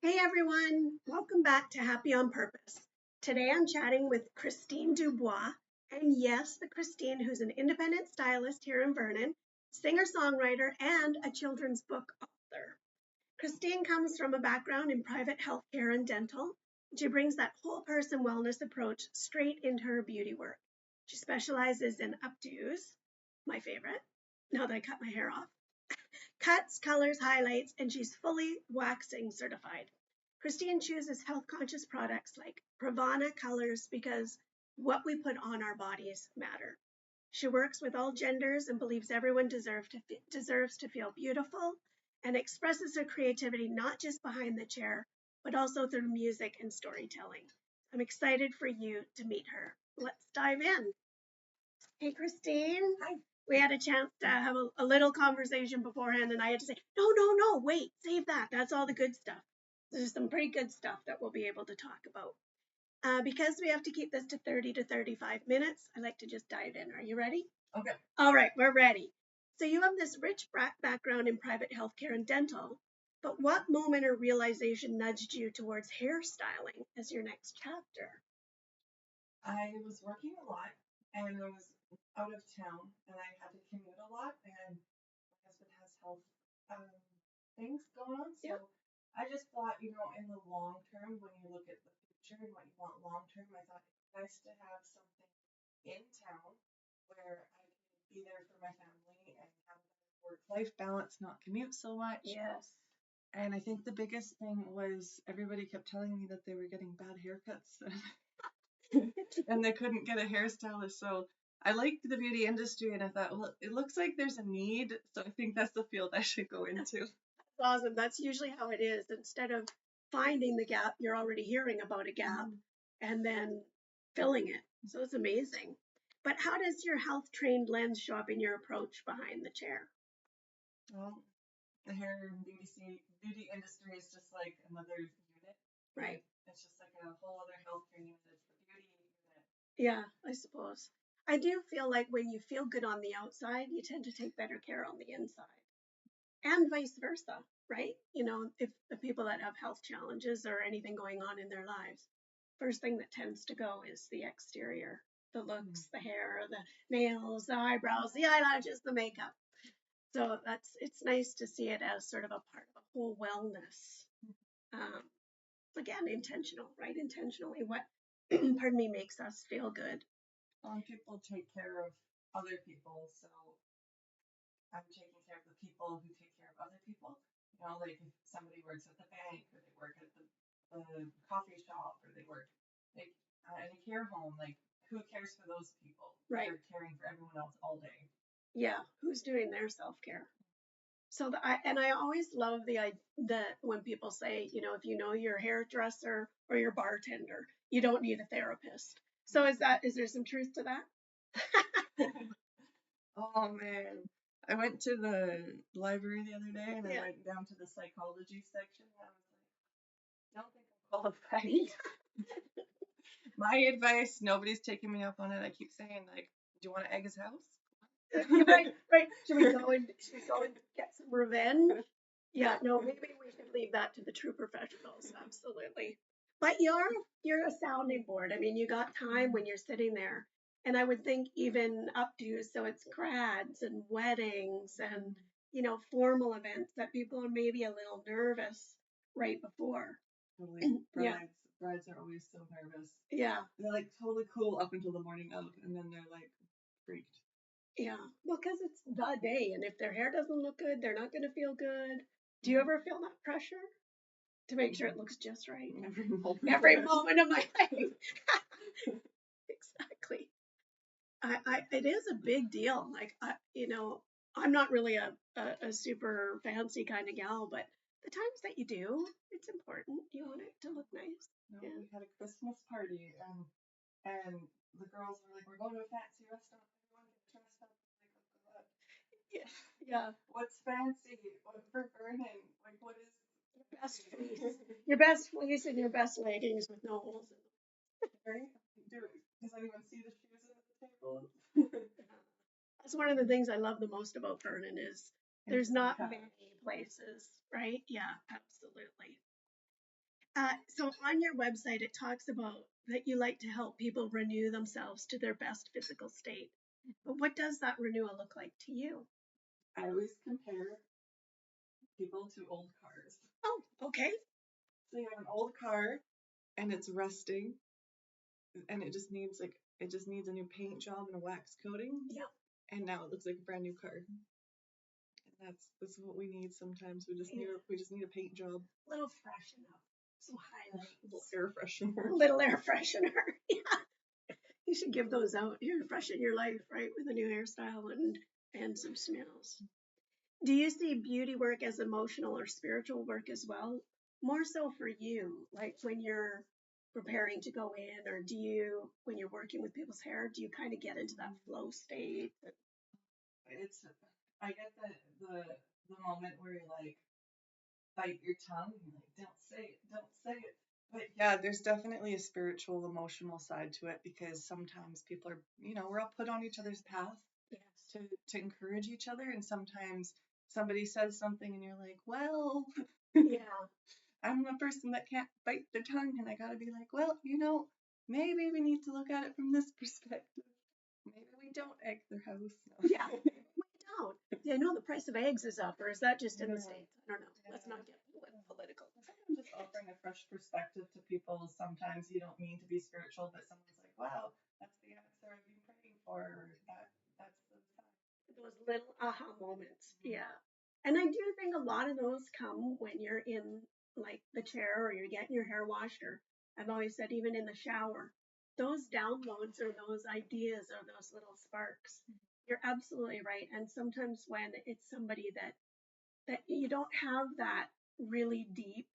Hey everyone, welcome back to Happy on Purpose. Today I'm chatting with Christene Dubois, and yes, the Christine who's an independent stylist here in Vernon, singer songwriter, and a children's book author. Christine comes from a background in private healthcare and dental. She brings that whole person wellness approach straight into her beauty work. She specializes in updos, my favorite, now that I cut my hair off, cuts, colors, highlights, and she's fully waxing certified. Christine chooses health conscious products like Pravana colors because what we put on our bodies matter. She works with all genders and believes everyone deserves to feel beautiful and expresses her creativity not just behind the chair, but also through music and storytelling. I'm excited for you to meet her. Let's dive in. Hey, Christine. Hi. We had a chance to have a little conversation beforehand, and I had to say, no, no, no, wait, save that. That's all the good stuff. There's some pretty good stuff that we'll be able to talk about. Because we have to keep this to 30 to 35 minutes, I like to just dive in. Are you ready? Okay. All right, we're ready. So you have this rich background in private healthcare and dental, but what moment or realization nudged you towards hairstyling as your next chapter? I was working a lot and I was out of town and I had to commute a lot and my husband has health um, things going on. So Yeah. I just thought, in the long term, when you look at the future and what you want long term, I thought it's nice to have something in town where I can be there for my family and have a work-life balance, not commute so much. Yes. And I think the biggest thing was everybody kept telling me that they were getting bad haircuts and they couldn't get a hairstylist. So I liked the beauty industry and I thought, well, it looks like there's a need. So I think that's the field I should go into. Awesome. That's usually how it is. Instead of finding the gap, you're already hearing about a gap and then filling it. So it's amazing. But how does your health trained lens show up in your approach behind the chair? Well, the hair and beauty industry is just like another unit. Right. It's just like a whole other healthcare unit. It's the beauty unit. Yeah, I suppose. I do feel like when you feel good on the outside, you tend to take better care on the inside. And vice versa, right? If the people that have health challenges or anything going on in their lives, first thing that tends to go is the exterior, the looks, the hair, the nails, the eyebrows, the eyelashes, the makeup. So it's nice to see it as sort of a part of a whole wellness. Um, Again, intentional, right? Intentionally, what pardon me makes us feel good. People take care of other people, so I'm taking care of the people who take care of other people. Like if somebody works at the bank or they work at the coffee shop or they work like in a care home, like who cares for those people? Right. They're caring for everyone else all day. Yeah, who's doing their self care? So I always love that when people say, if you know your hairdresser or your bartender, you don't need a therapist. So is there some truth to that? Oh man. I went to the library the other day and I Yeah. went down to the psychology section and I was like, I don't think I'm qualified. My advice, nobody's taking me up on it. I keep saying, like, do you want to egg his house? Right, right. Should we go and get some revenge? Yeah, no, maybe we should leave that to the true professionals. Absolutely. But you're a sounding board. I mean, you got time when you're sitting there. And I would think even updos, so it's grads and weddings and, formal events that people are maybe a little nervous right before. Totally. Yeah. Brides are always so nervous. Yeah. They're like totally cool up until the morning of, and then they're like freaked. Yeah. Well, because it's the day, and if their hair doesn't look good, they're not going to feel good. Do you ever feel that pressure to make sure it looks just right? Every moment of my life. Exactly. It is a big deal. Like, I'm not really a super fancy kind of gal, but the times that you do, it's important. You want it to look nice. No, Yeah. we had a Christmas party, and the girls were like, "We're going to a fancy restaurant. Everyone get dressed up." Like, Yeah. Yeah. what's fancy? What for Vernon? Like, what is Best fleece. Your best fleece and your best leggings with no holes in them. right? Does anyone see the shoes at the table? That's one of the things I love the most about Vernon is there's not many places, right? Yeah, absolutely. So on your website, it talks about that you like to help people renew themselves to their best physical state. But what does that renewal look like to you? I always compare people to old cars. Oh, okay. So you have an old car and it's rusting and it just needs a new paint job and a wax coating. Yeah. And now it looks like a brand new car. And that's what we need sometimes. We just need a paint job. A little freshen up. Some highlights. A little air freshener. Little air freshener. Yeah. You should give those out. You freshen your life, right, with a new hairstyle and some smells. Do you see beauty work as emotional or spiritual work as well? More so for you, like when you're preparing to go in, or when you're working with people's hair, do you kind of get into that flow state? I get the moment where you like bite your tongue and like, don't say it. But yeah, there's definitely a spiritual, emotional side to it because sometimes people are, we're all put on each other's path. Yes. To encourage each other, and sometimes somebody says something and you're like, well, yeah, I'm a person that can't bite their tongue, and I gotta be like, well, maybe we need to look at it from this perspective. Maybe we don't egg their house. No. Yeah, we don't. I know the price of eggs is up, or is that just in the States? I don't know. Yeah. Let's not get political. I'm just offering a fresh perspective to people. Sometimes you don't mean to be spiritual, but someone's like, wow, that's the answer I've been praying for. That's the sign. Those little aha moments. Yeah. And I do think a lot of those come when you're in like the chair or you're getting your hair washed, or I've always said even in the shower. Those downloads or those ideas or those little sparks. You're absolutely right. And sometimes when it's somebody that you don't have that really deep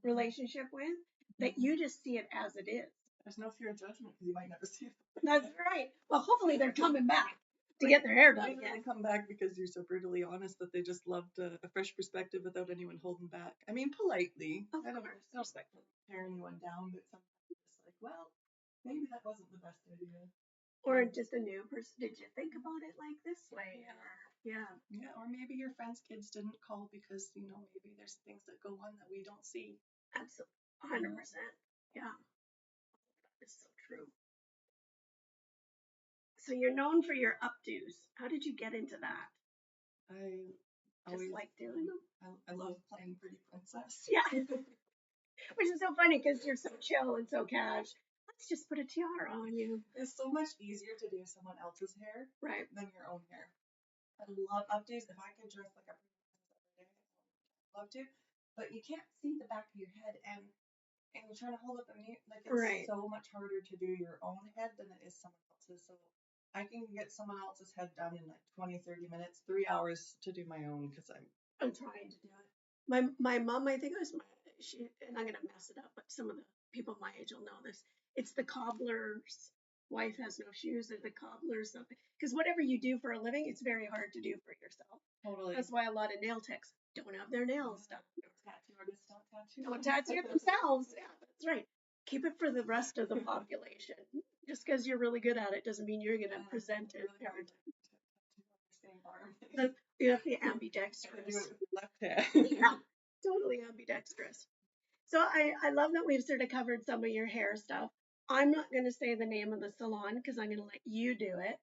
relationship with, that you just see it as it is. There's no fear of judgment because you might never see it. That's right. Well, hopefully they're coming back to get their hair done again. They come back because you're so brutally honest that they just loved a fresh perspective without anyone holding back. I mean, politely. I don't expect to tear anyone down, but sometimes it's like, well, maybe that wasn't the best idea. Or just a new person. Did you think about it like this way? Yeah. Yeah, or maybe your friends' kids didn't call because, maybe there's things that go on that we don't see. Absolutely. 100%. Yeah. That is so true. So you're known for your updos. How did you get into that? I just like doing them. I love playing pretty princess. Yeah. Which is so funny because you're so chill and so cash. Let's just put a tiara on you. It's so much easier to do someone else's hair than your own hair. I love updos. If I could dress like a princess every day, I'd love to. But you can't see the back of your head, and you're trying to hold up a mirror. Like, it's so much harder to do your own head than it is someone else's. So I can get someone else's head done in like 20, 30 minutes, 3 hours to do my own because I'm trying to do it. My mom, I think it was and I'm gonna mess it up, but some of the people my age will know this. It's the cobbler's wife has no shoes, or the cobbler's something. Because whatever you do for a living, it's very hard to do for yourself. Totally. That's why a lot of nail techs don't have their nails done. Tattoo artists don't tattoo themselves. Yeah, that's right. Keep it for the rest of the population. Just because you're really good at it doesn't mean you're going to present it. You have to be ambidextrous. Left hand. Yeah, totally ambidextrous. So I love that we've sort of covered some of your hair stuff. I'm not going to say the name of the salon because I'm going to let you do it.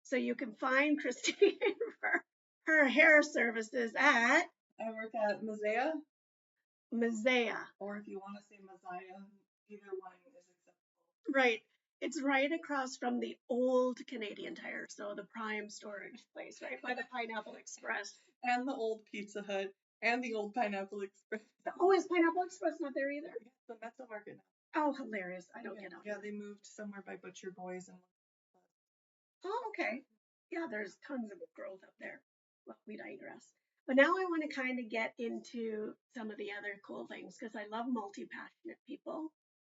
So you can find Christene for her hair services at... I work at Mazea. Mazea. Or if you want to say Mazaya, either one is acceptable. Right. It's right across from the old Canadian Tire, so the prime storage place, right by the Pineapple Express. And the old Pizza Hut, and the old Pineapple Express. Oh, is Pineapple Express not there either? Yeah, the Metro Market now. Oh, hilarious. I don't get it. Yeah, they moved somewhere by Butcher Boys. Oh, okay. Yeah, there's tons of growth up there. Well, we digress. But now I want to kind of get into some of the other cool things because I love multi-passionate people.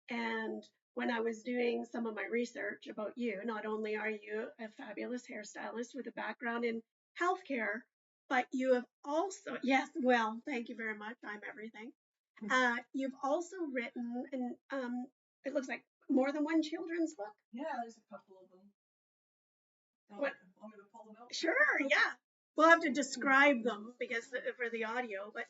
And when I was doing some of my research about you, not only are you a fabulous hairstylist with a background in healthcare, but you have also, yes, well, thank you very much. I'm everything. You've also written, and it looks like more than one children's book. Yeah, there's a couple of them. Want me to pull them out? Sure, yeah. We'll have to describe them because for the audio, but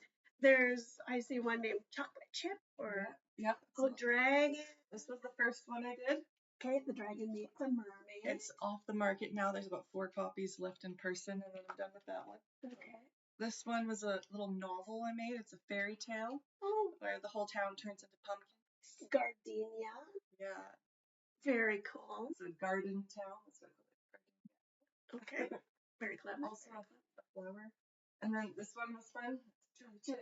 I see one named Chocolate Chip or Yep. Dragon. This was the first one I did. Okay, the Dragon meets a mermaid. It's off the market now. There's about 4 copies left in person, and then I'm done with that one. Okay. This one was a little novel I made. It's a fairy tale where the whole town turns into pumpkins. Gardenia. Yeah. Very cool. It's a garden town. That's what I call it. Okay. Very clever. Also a flower. And then this one was fun. He's a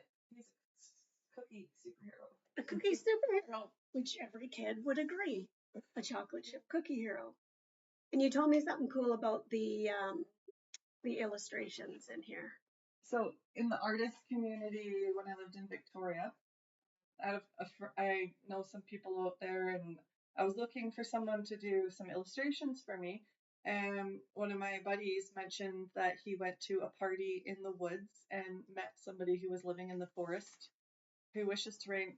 cookie superhero. A cookie superhero, which every kid would agree. A chocolate chip cookie hero. And you told me something cool about the illustrations in here. So in the artist community, when I lived in Victoria, I know some people out there, and I was looking for someone to do some illustrations for me. And one of my buddies mentioned that he went to a party in the woods and met somebody who was living in the forest who wishes to remain.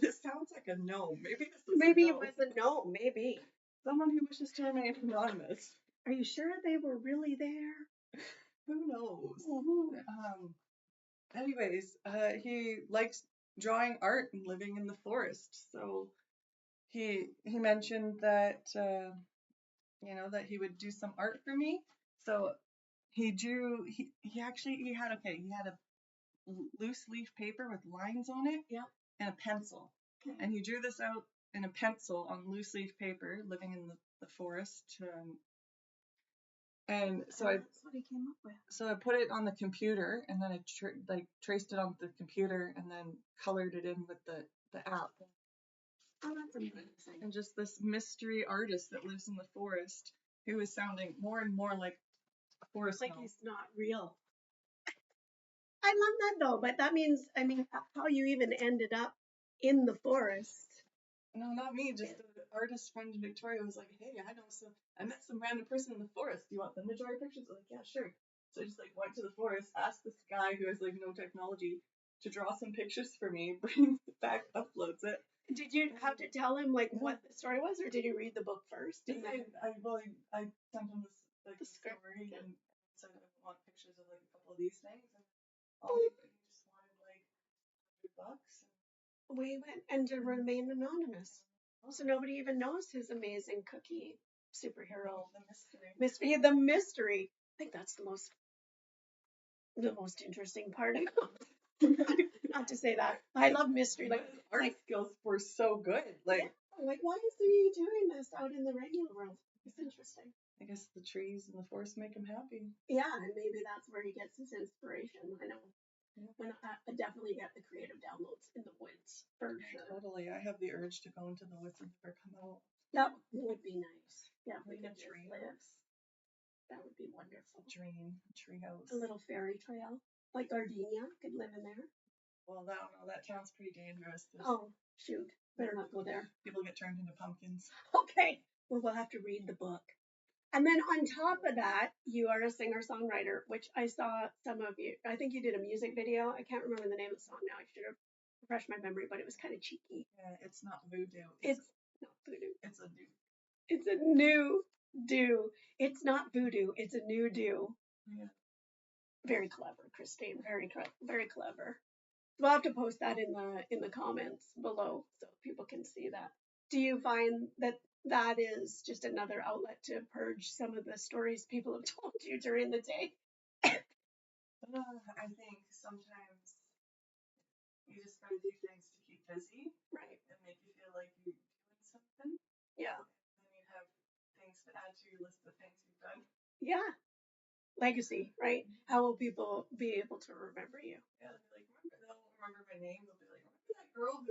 This sounds like a gnome. Maybe it was a gnome. Maybe someone who wishes to remain anonymous. Are you sure they were really there? Who knows? Anyways, he likes drawing art and living in the forest. So he mentioned that that he would do some art for me. So he drew. He had a loose leaf paper with lines on it. Yeah. And a pencil. Okay. And he drew this out in a pencil on loose leaf paper, living in the forest. And so that's what he came up with. So I put it on the computer, and then I traced it on the computer, and then colored it in with the app. Oh, that's amazing. And just this mystery artist that lives in the forest, who is sounding more and more like a forest gnome. He's not real. I love that though, but that means, how you even ended up in the forest. No, not me. Just an artist friend in Victoria was like, hey, I met some random person in the forest. Do you want them to draw your pictures? I'm like, yeah, sure. So I just went to the forest, asked this guy who has no technology to draw some pictures for me, brings it back, uploads it. Did you have to tell him what the story was, or did you read the book first? I sent him this story and said I want pictures of a couple of these things, and he just wanted $100. We went and to remain anonymous, so nobody even knows his amazing cookie superhero. The mystery. I think that's the most interesting part. Not to say that. I love mystery. Art skills were so good. Why is he doing this out in the regular world? It's interesting. I guess the trees and the forest make him happy. Yeah, and maybe that's where he gets his inspiration. I know. Yeah. I definitely get the creative downloads in the woods, for sure. Totally. I have the urge to go into the woods and never come out. That would be nice. Yeah, we could tree live. That would be wonderful. Dream treehouse. A little fairy trail. Like Gardenia could live in there. Well, I don't know. That sounds pretty dangerous. Oh, shoot. Better not go there. People get turned into pumpkins. Okay. Well, we'll have to read the book. And then on top of that, you are a singer-songwriter, which I saw some of you. I think you did a music video. I can't remember the name of the song now. I should have refreshed my memory, but it was kind of cheeky. Yeah, it's not voodoo. It's not voodoo. It's a new. It's a new do. It's not voodoo. It's a new do. Yeah. Very clever, Christine. Very clever. We'll have to post that in the comments below so people can see that. Do you find that is just another outlet to purge some of the stories people have told you during the day? I think sometimes you just gotta do things to keep busy, right? And make you feel like you're doing something. Yeah. And then you have things to add to your list of things you've done. Yeah. Legacy, right? How will people be able to remember you? Yeah, they'll remember my name. They'll be like, remember that girl who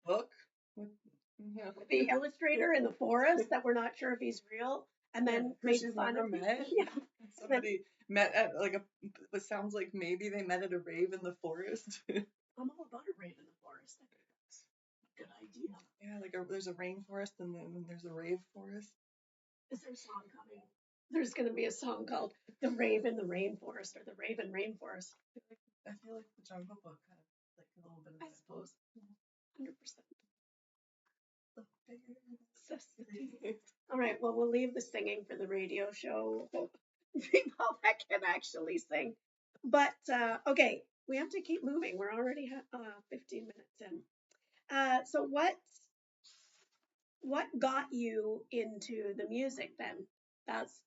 book with the illustrator in the forest that we're not sure if he's real, and then made fun of met. Yeah. Somebody met at it sounds like maybe they met at a rave in the forest. I'm all about a rave in the forest. I think that's a good idea. Yeah, there's a rainforest and then there's a rave forest. Is there a song coming? There's going to be a song called "The Rave in the Rainforest" or "The Rave in Rainforest." I feel like the Jungle Book kind of a little bit of I suppose. 100%. All right, well, we'll leave the singing for the radio show. People that can actually sing. But, okay, We have to keep moving. We're already 15 minutes in. So what got you into the music then? That's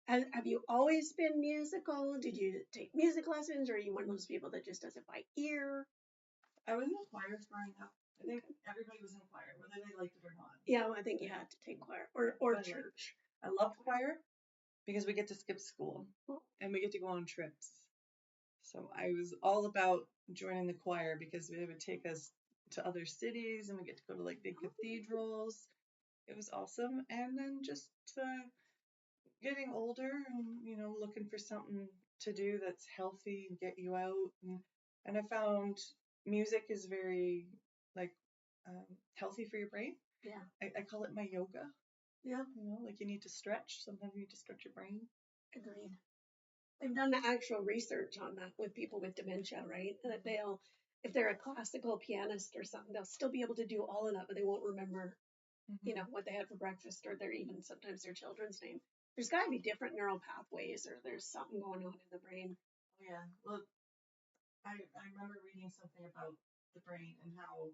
have you always been musical? Did you take music lessons, or are you one of those people that just does it by ear? I was in choir growing up. I think everybody was in choir, whether they liked it or not. Yeah, well, I think you had to take choir or church. I loved choir because we get to skip school and we get to go on trips. So I was all about joining the choir because they would take us to other cities and we get to go to like big cathedrals. It was awesome. And then just getting older and, you know, looking for something to do that's healthy and get you out. And I found music is very like healthy for your brain. Yeah. I call it my yoga. Yeah. You know, like you need to stretch. Sometimes you need to stretch your brain. Agreed. They've done the actual research on that with people with dementia, right? That they'll, if they're a classical pianist or something, they'll still be able to do all of that, but they won't remember, you know, what they had for breakfast or their even sometimes their children's name. There's got to be different neural pathways, or there's something going on in the brain. Oh, yeah. Well, I remember reading something about the brain and how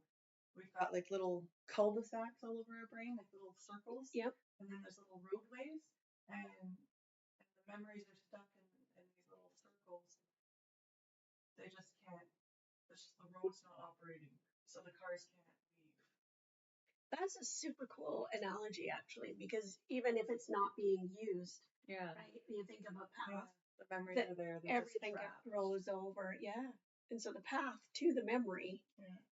we've got like little cul-de-sacs all over our brain, like little circles. Yep. And then there's little roadways, and the memories are stuck in these little circles. They just can't. It's just the road's not operating, so the cars can't leave. That's a super cool analogy, actually, because even if it's not being used, Yeah. right? You think of a path. Yeah. The memories are there. Everything grows over. Yeah. And so the path to the memory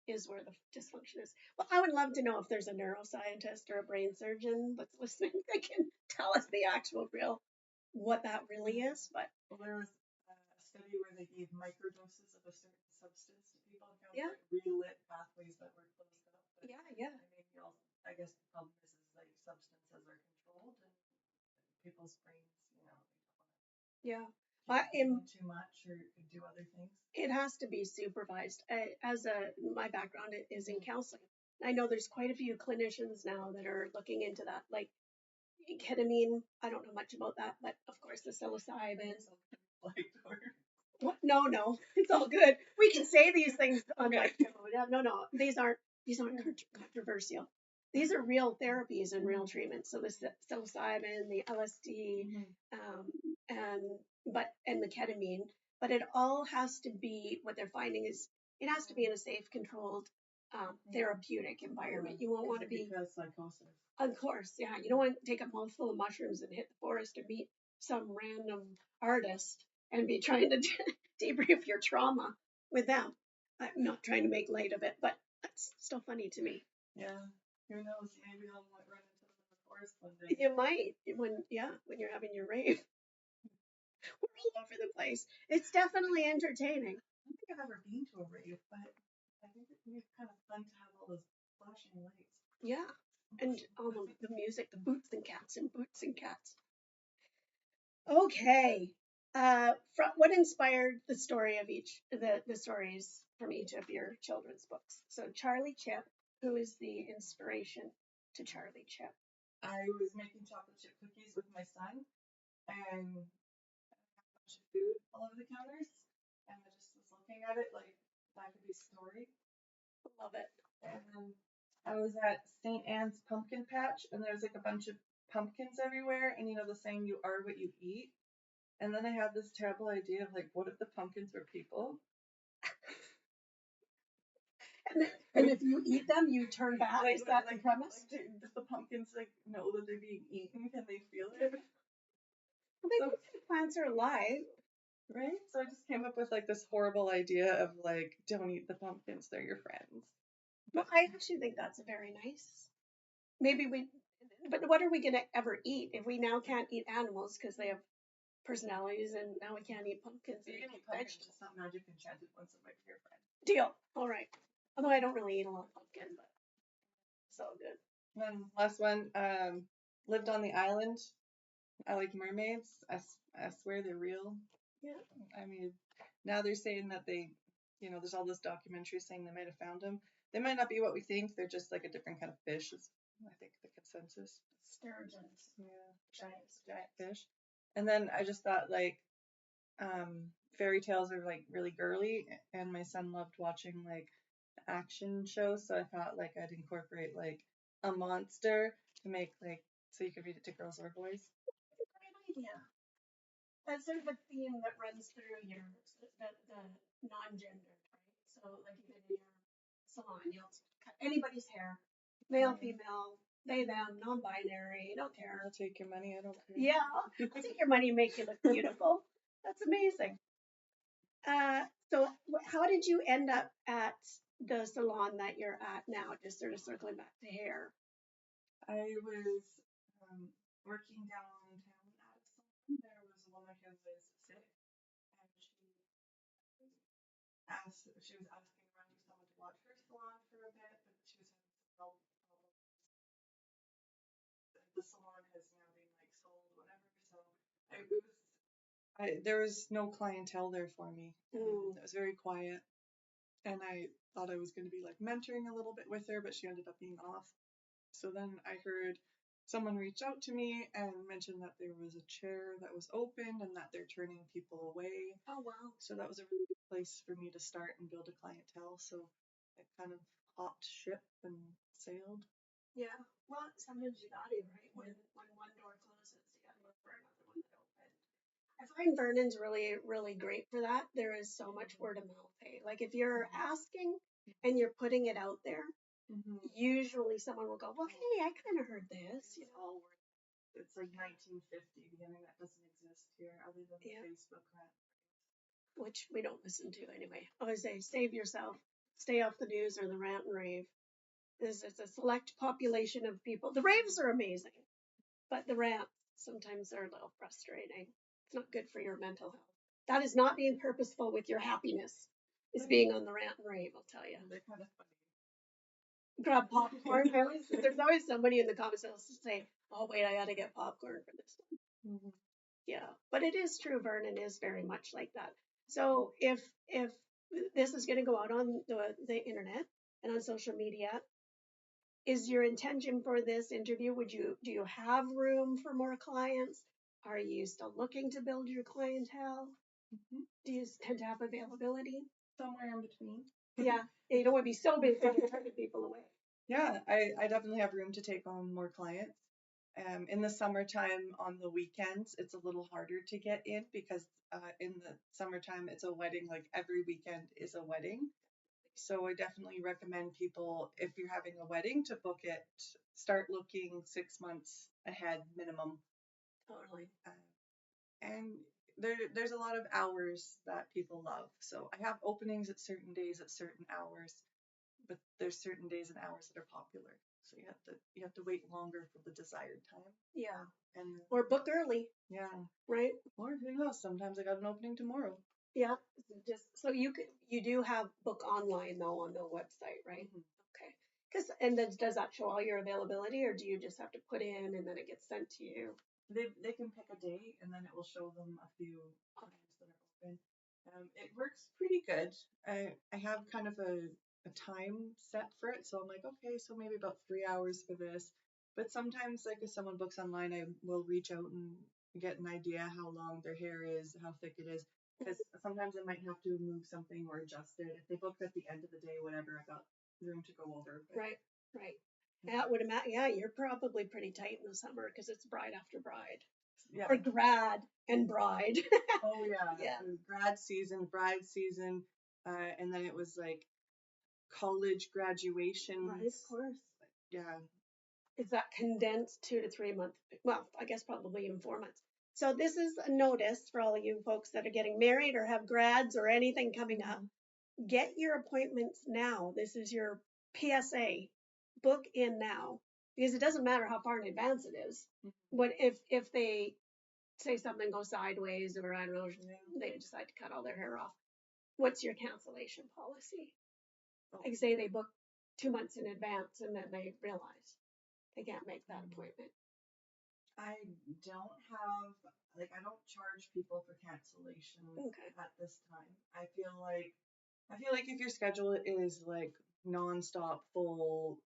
is where the dysfunction is. Well, I would love to know if there's a neuroscientist or a brain surgeon that's listening that can tell us the actual real, what that really is. But well, there was a study where they gave microdoses of a certain substance to people and found relit pathways that were closed up. But, yeah. I guess the problem is like substances are controlled and people's brains, you know, they don't want to too much or do other things. It has to be supervised. My background is in counseling. I know there's quite a few clinicians now that are looking into that, like ketamine. I don't know much about that, but of course the psilocybin. No, it's all good. We can say these things on my show. No, these aren't controversial. These are real therapies and real treatments. So the psilocybin, the LSD, and the ketamine. But it all has to be, what they're finding is it has to be in a safe, controlled, therapeutic environment. You won't want to be psychosis. Of course, yeah. You don't want to take a mouthful of mushrooms and hit the forest and meet some random artist and be trying to debrief your trauma with them. I'm not trying to make light of it, but that's still funny to me. Yeah. Who knows? Maybe I'll run into them in the forest one day. You might when you're having your rave. We're all over the place. It's definitely entertaining. I don't think I've ever been to a rave, but I think it'd be kind of fun to have all those flashing lights. Yeah. And all the music, the boots and cats. Okay. What inspired the story of the stories from each of your children's books? So Charlie Chip, who is the inspiration to Charlie Chip? I was making chocolate chip cookies with my son, and I had a bunch of food all over the counters, and I just was looking at it like that could be a story. Love it. And then I was at St. Anne's Pumpkin Patch, and there's like a bunch of pumpkins everywhere, and you know the saying, you are what you eat. And then I had this terrible idea of like, what if the pumpkins were people? And if you eat them, you turn back. Is that the premise? Does the pumpkins like know that they're being eaten? Can they feel it? Well, plants are alive, right? So I just came up with like this horrible idea of like, don't eat the pumpkins; they're your friends. Well, I actually think that's very nice. But what are we gonna ever eat if we now can't eat animals because they have personalities, and now we can't eat pumpkins? You can eat pumpkins, just not magic enchanted ones that might be your friend. Deal. All right. Although I don't really eat a lot of pumpkin, but it's all good. And then last one, lived on the island. I like mermaids. I swear they're real. Yeah. I mean, now they're saying that they, you know, there's all this documentary saying they might have found them. They might not be what we think. They're just like a different kind of fish, is I think the consensus. Sturgeons. Yeah. Giant fish. And then I just thought like, fairy tales are like really girly, and my son loved watching like action shows, so I thought like I'd incorporate like a monster to make like so you could read it to girls or boys. It's a great idea. That's sort of a theme that runs through your the non-gendered, right? So like even in your salon, you'll cut anybody's hair, male, female, they, them, non-binary, don't care. I'll take your money, I don't care. Yeah, I'll take your money and make you look beautiful. That's amazing. So how did you end up at the salon that you're at now? Just sort of circling back to hair. I was working downtown at a salon. There was a woman who was sick, and she was asking around for someone to watch her salon for a bit, but she was having some health problems. The salon has now been like sold, whatever. So there was no clientele there for me. It was very quiet, and I thought I was going to be like mentoring a little bit with her, but she ended up being off. So then I heard someone reach out to me and mention that there was a chair that was open and that they're turning people away. Oh, wow. So that was a really good place for me to start and build a clientele. So I kind of hopped ship and sailed. Yeah. Well, sometimes you got to, right? When one door closes, you got to look for another one that opens. I find Vernon's really, really great for that. There is so much word of mouth. Hey, like if you're asking and you're putting it out there, usually someone will go, well, hey, I kind of heard this, you know. It's like 1950. The internet doesn't exist here other than Facebook rant. Which we don't listen to anyway. I always say, save yourself. Stay off the news or the rant and rave. This is a select population of people. The raves are amazing, but the rants sometimes are a little frustrating. It's not good for your mental health. That is not being purposeful with your happiness, is being on the rant and rave, I'll tell you. They're kind of funny. Grab popcorn. There's always somebody in the comments that will say, oh, wait, I got to get popcorn for this one. Mm-hmm. Yeah, but it is true. Vernon is very much like that. So if this is going to go out on the internet and on social media, is your intention for this interview? Do you have room for more clients? Are you still looking to build your clientele? Mm-hmm. Do you tend to have availability? Somewhere in between. Yeah, you don't want to be so big that you're turning people away. Yeah, I definitely have room to take on more clients. In the summertime, on the weekends, it's a little harder to get in because in the summertime, it's a wedding. Like every weekend is a wedding. So I definitely recommend people, if you're having a wedding, to book it. Start looking 6 months ahead minimum. Totally. And there's a lot of hours that people love. So I have openings at certain days at certain hours, but there's certain days and hours that are popular. So you have to wait longer for the desired time. Yeah. And or book early. Yeah. Right? Or who knows? Sometimes I got an opening tomorrow. Yeah. Just so you do have book online though on the website, right? Mm-hmm. Okay. And then does that show all your availability, or do you just have to put in and then it gets sent to you? They can pick a date and then it will show them a few times that are open. It works pretty good. I have kind of a time set for it, so I'm like, okay, so maybe about 3 hours for this. But sometimes, like if someone books online, I will reach out and get an idea how long their hair is, how thick it is, because sometimes I might have to move something or adjust it. If they booked at the end of the day, whatever, I got room to go over. But... Right. Yeah, would imagine. Yeah, you're probably pretty tight in the summer because it's bride after bride. Yeah. Or grad and bride. Oh yeah. Yeah. It was grad season, bride season, and then it was like college graduation. Right, of course. Yeah. Is that condensed 2 to 3 months? Well, I guess probably even 4 months. So this is a notice for all of you folks that are getting married or have grads or anything coming up. Get your appointments now. This is your PSA. Book in now, because it doesn't matter how far in advance it is. But if they say something goes sideways, or I don't know, they decide to cut all their hair off, what's your cancellation policy? Like say they book 2 months in advance and then they realize they can't make that appointment. I don't charge people for cancellation at this time. I feel like if your schedule is like nonstop full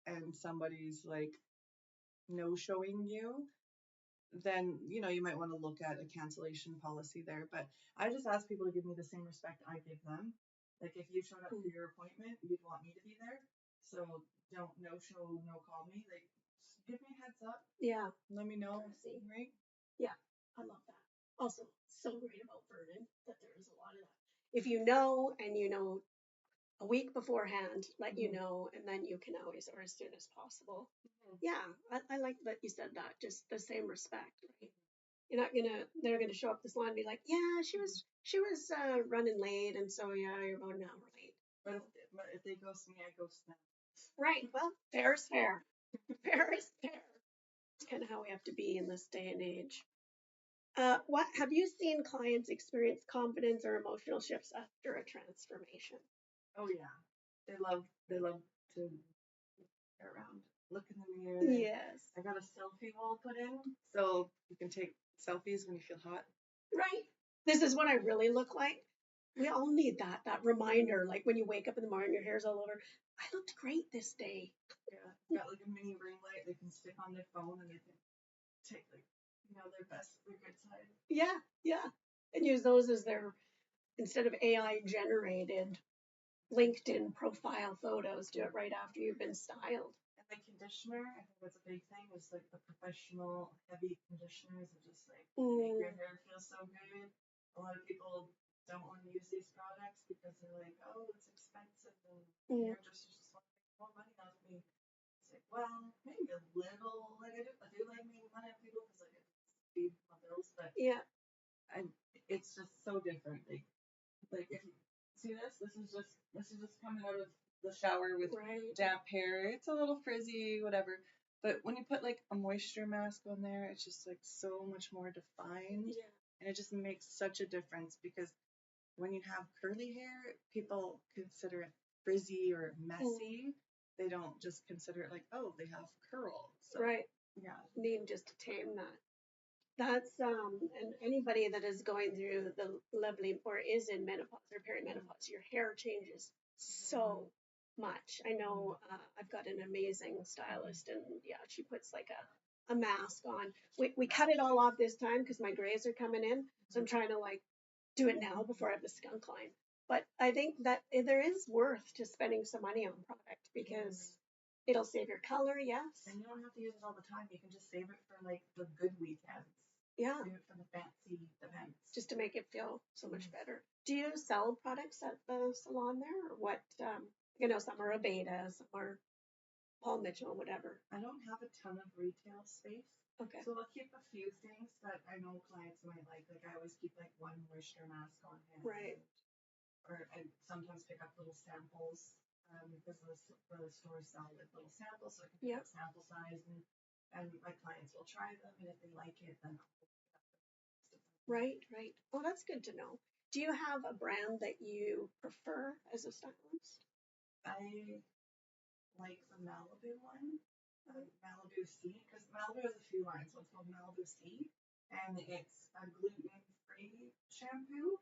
and somebody's like no showing you, then you might want to look at a cancellation policy there. But I just ask people to give me the same respect I give them. Like if you showed up for your appointment, you'd want me to be there. So don't no show, no call me. Like give me a heads up. Yeah. Let me know. Courtesy. Right? Yeah, I love that. Also, so great about Vernon that there is a lot of that. If you know and you know a week beforehand, let you know, and then you can always, or as soon as possible. Yeah, I like that you said that. Just the same respect, right? You're not they're gonna show up this salon and be like, yeah, she was running late, and so yeah, you're about an hour late. But if they ghost me, I ghost them. Right. Well, fair is fair. Fair is fair. It's kind of how we have to be in this day and age. What have you seen clients experience confidence or emotional shifts after a transformation? Oh yeah, they love to get around, look in the mirror. Yes. I got a selfie wall put in, so you can take selfies when you feel hot. Right. This is what I really look like. We all need that reminder, like when you wake up in the morning, your hair's all over. I looked great this day. Yeah, got like a mini ring light they can stick on their phone and they can take their good side. Yeah, yeah. And use those as their, instead of AI generated LinkedIn profile photos, do it right after you've been styled. And the conditioner, I think that's a big thing, is like the professional heavy conditioners that just like make your hair feel so good. A lot of people don't want to use these products because they're like, oh, it's expensive and hairdressers just want to make more money out of me. It's like, well, maybe a little. Like I do like making money on people because like it feeds my bills, but yeah, it's just so different. Like if you see this is just coming out of the shower with damp hair. It's a little frizzy, whatever. But when you put like a moisture mask on there, it's just like so much more defined. Yeah. And it just makes such a difference because when you have curly hair, people consider it frizzy or messy. They don't just consider it like, oh, they have curls. So, right. Yeah. Need just to tame that. That's and anybody that is going through the lovely or is in menopause or perimenopause, your hair changes so much. I know I've got an amazing stylist, and yeah, she puts like a mask on. We cut it all off this time because my grays are coming in, so I'm trying to like do it now before I have the skunk line. But I think that there is worth to spending some money on product because it'll save your color, yes. And you don't have to use it all the time. You can just save it for like the good weekends. Yeah. Save it for the fancy events. Just to make it feel so much better. Do you sell products at the salon there, or what? Some are Aveda, some are Paul Mitchell, whatever. I don't have a ton of retail space. Okay. So I'll keep a few things that I know clients might like. Like I always keep like one moisture mask on hand. Right. Or I sometimes pick up little samples because the stores sell like little samples, so I can pick up sample size and my clients will try them, and if they like it, then I'll pick up the rest of them. Right, right. Well, that's good to know. Do you have a brand that you prefer as a stylist? I like the Malibu one, Malibu C, because Malibu has a few lines. One's called Malibu C, and it's a gluten-free shampoo,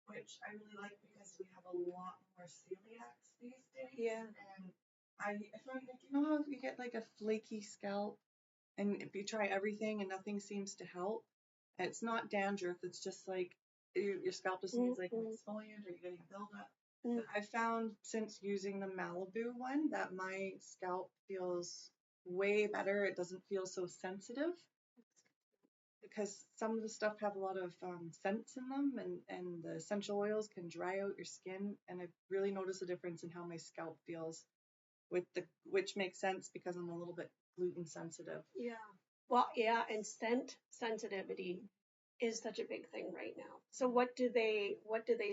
which I really like because we have a lot more celiacs these days. Yeah. And I find like, how you get like a flaky scalp, and if you try everything and nothing seems to help, and it's not dandruff, it's just like your scalp just needs like an exfoliant or you're getting a buildup. But I found since using the Malibu one that my scalp feels way better. It doesn't feel so sensitive because some of the stuff have a lot of scents in them, and the essential oils can dry out your skin. And I really notice a difference in how my scalp feels which makes sense because I'm a little bit gluten sensitive. Yeah. Well, yeah, and scent sensitivity is such a big thing right now. So what do they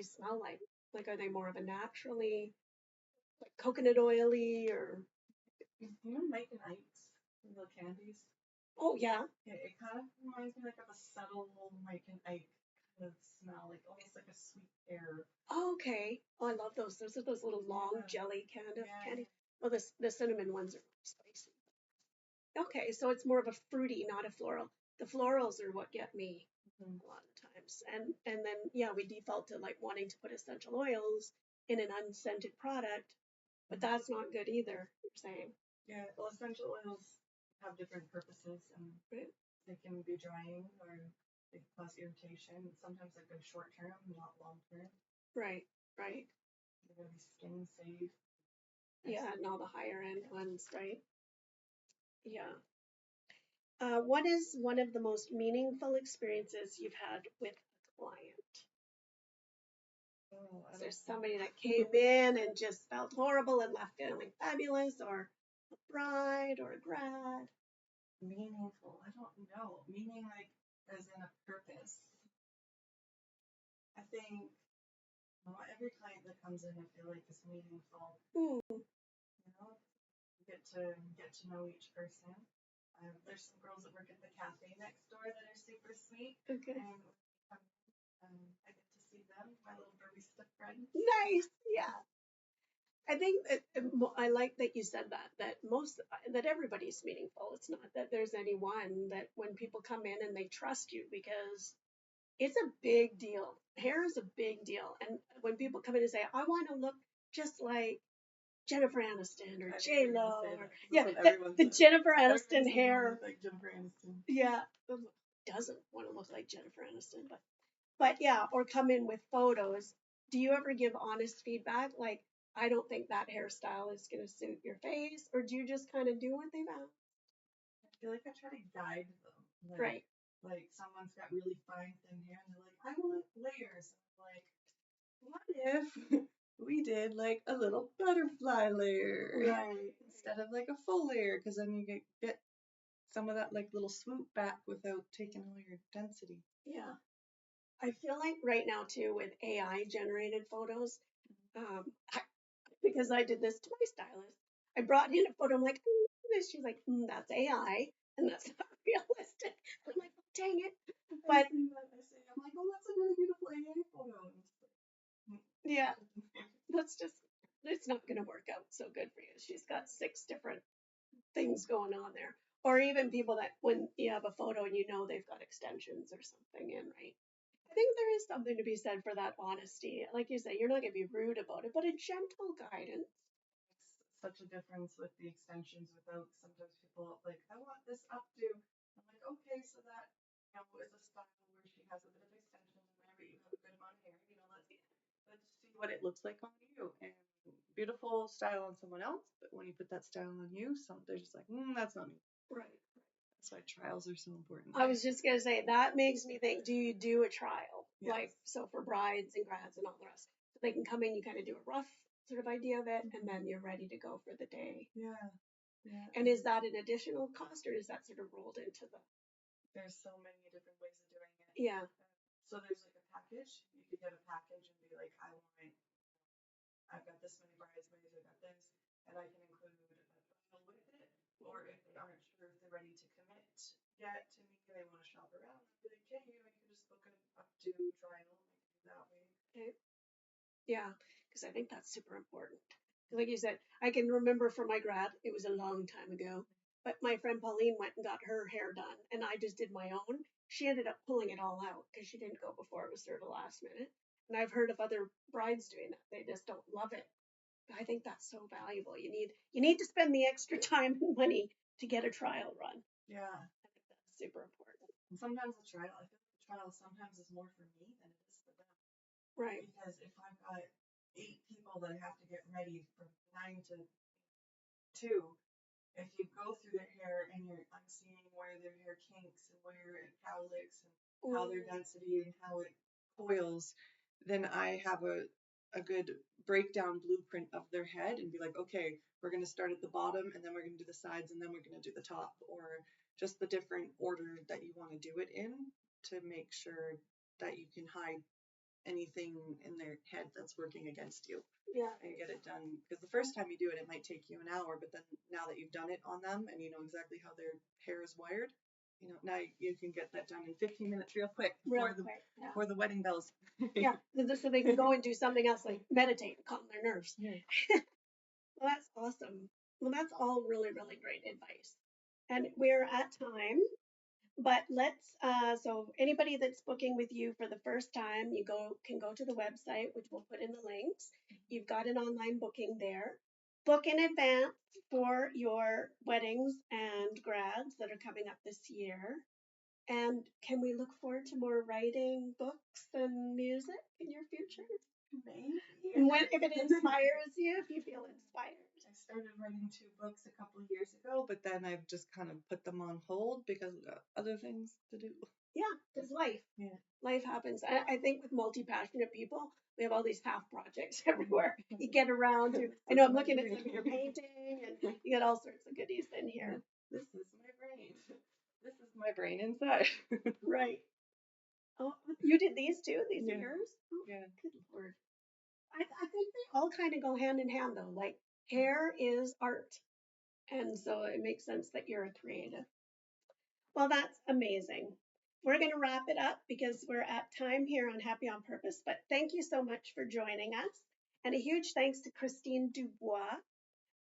smell like? Like, are they more of a naturally like coconut oily or? You know, Mike and Ike's, the candies. Oh yeah. It kind of reminds me like of a subtle Mike and Ike kind of smell, like almost like a sweet air. Oh, okay. Oh, I love those. Those are those little long jelly kind of candies. Well, the cinnamon ones are spicy. Okay, so it's more of a fruity, not a floral. The florals are what get me a lot of times. And then yeah, we default to like wanting to put essential oils in an unscented product, but that's not good either, you're saying. Yeah, well, essential oils have different purposes, and they can be drying or they cause irritation. Sometimes they're good short term, not long term. Right, right. They're going to be skin safe. Yeah, and all the higher end ones, right? Yeah. What is one of the most meaningful experiences you've had with a client? Oh, Is there somebody that came in and just felt horrible and left feeling fabulous, or a bride or a grad? Meaningful. I don't know. Meaning like as in a purpose. I think not every client that comes in I feel like is meaningful. Mm. You know, get to know each person. There's some girls that work at the cafe next door that are super sweet. Okay. And I get to see them, my little barista friends. Nice. Yeah. I think that I like that you said that everybody's meaningful. It's not that there's any one, that when people come in and they trust you, because it's a big deal. Hair is a big deal. And when people come in and say, I want to look just like Jennifer Aniston or J Lo, or yeah, the Jennifer Aniston hair. Like Jennifer Aniston. Yeah, doesn't want to look like Jennifer Aniston, but yeah, or come in with photos. Do you ever give honest feedback? Like, I don't think that hairstyle is going to suit your face, or do you just kind of do what they've asked? I feel like I try to guide them. Like, Right. Like someone's got really fine thin hair and they're like, I want layers. I'm like, what if we did like a little butterfly layer Right. instead of like a full layer? Because then you get some of that like little swoop back without taking all your density. Yeah. I feel like right now too with AI generated photos, I, because I did this to my stylist, I brought in a photo. I'm like, oh, look at this. She's like, that's AI, and that's not realistic. I'm like, oh, dang it. But I'm like, oh, that's a really beautiful AI photo. yeah, that's just, it's not going to work out so good for you. She's got 6 different things going on there. Or even people that when you have a photo and you know they've got extensions or something in, right? I think there is something to be said for that honesty. Like you say, you're not going to be rude about it, but a gentle guidance. It's such a difference with the extensions without sometimes people like, I want this updo. I'm like, okay, so that, is a style where she has a bit of extensions in there, but you have a good amount of hair. Let's see what it looks like on you. And beautiful style on someone else, but when you put that style on you, they're just like, that's not me. Right. That's why trials are so important. I was just gonna say that makes me think. Do you do a trial, Yes. like so for brides and grads and all the rest? So they can come in, you kind of do a rough sort of idea of it, and then you're ready to go for the day. Yeah. Yeah. And is that an additional cost, or is that sort of rolled into the? There's so many different ways of doing it. Yeah. So there's like a package. You could get a package and be like, I've got this many bridesmaids, I've got this, and I can include a trial with it. Or if they aren't sure if they're ready to commit yet to me, they want to shop around, I'd be like, hey, I can just book an up-to trial. I can do that way. Okay. Yeah, because I think that's super important. Like you said, I can remember for my grad, it was a long time ago, but my friend Pauline went and got her hair done, and I just did my own. She ended up pulling it all out because she didn't go before it was sort of last minute. And I've heard of other brides doing that; they just don't love it. But I think that's so valuable. You need to spend the extra time and money to get a trial run. Yeah. I think that's super important. And sometimes I feel like the trial sometimes is more for me than it is for them. Right. Because if I've got 8 people that I have to get ready from 9 to 2, if you go through their hair and I'm seeing where their hair kinks and where it cowlicks and how their density and how it coils, then I have a good breakdown blueprint of their head and be like, okay, we're going to start at the bottom and then we're going to do the sides and then we're going to do the top, or just the different order that you want to do it in to make sure that you can hide anything in their head that's working against you. Yeah. And get it done. Because the first time you do it, it might take you an hour, but then now that you've done it on them and you know exactly how their hair is wired, now you can get that done in 15 minutes real quick before the wedding bells. Yeah, so they can go and do something else like meditate and calm their nerves. Yeah. Well, that's awesome. Well, that's all really, really great advice. And we're at time, but so anybody that's booking with you for the first time, can go to the website, which we'll put in the links. You've got an online booking there. Book in advance for your weddings and grads that are coming up this year. And can we look forward to more writing, books, and music in your future? Maybe. And if it inspires you, if you feel inspired. I started writing 2 books a couple of years ago, but then I've just kind of put them on hold because I've got other things to do. Yeah, it's life. Yeah. Life happens. I think with multi-passionate people, we have all these half projects everywhere. You get around to, I know I'm looking at some of your painting, and you get all sorts of goodies in here. This is my brain. This is my brain inside. Right. Oh, you did these too? These Yeah. are yours? Oh, Yeah. good Lord. I think they all kind of go hand in hand, though. Like, hair is art. And so it makes sense that you're a creative. Well, that's amazing. We're going to wrap it up because we're at time here on Happy on Purpose. But thank you so much for joining us. And a huge thanks to Christene Dubois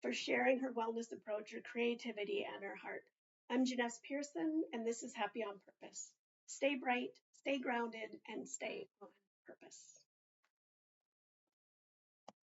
for sharing her wellness approach, her creativity, and her heart. I'm Jeunesse Pearson, and this is Happy on Purpose. Stay bright, stay grounded, and stay on purpose.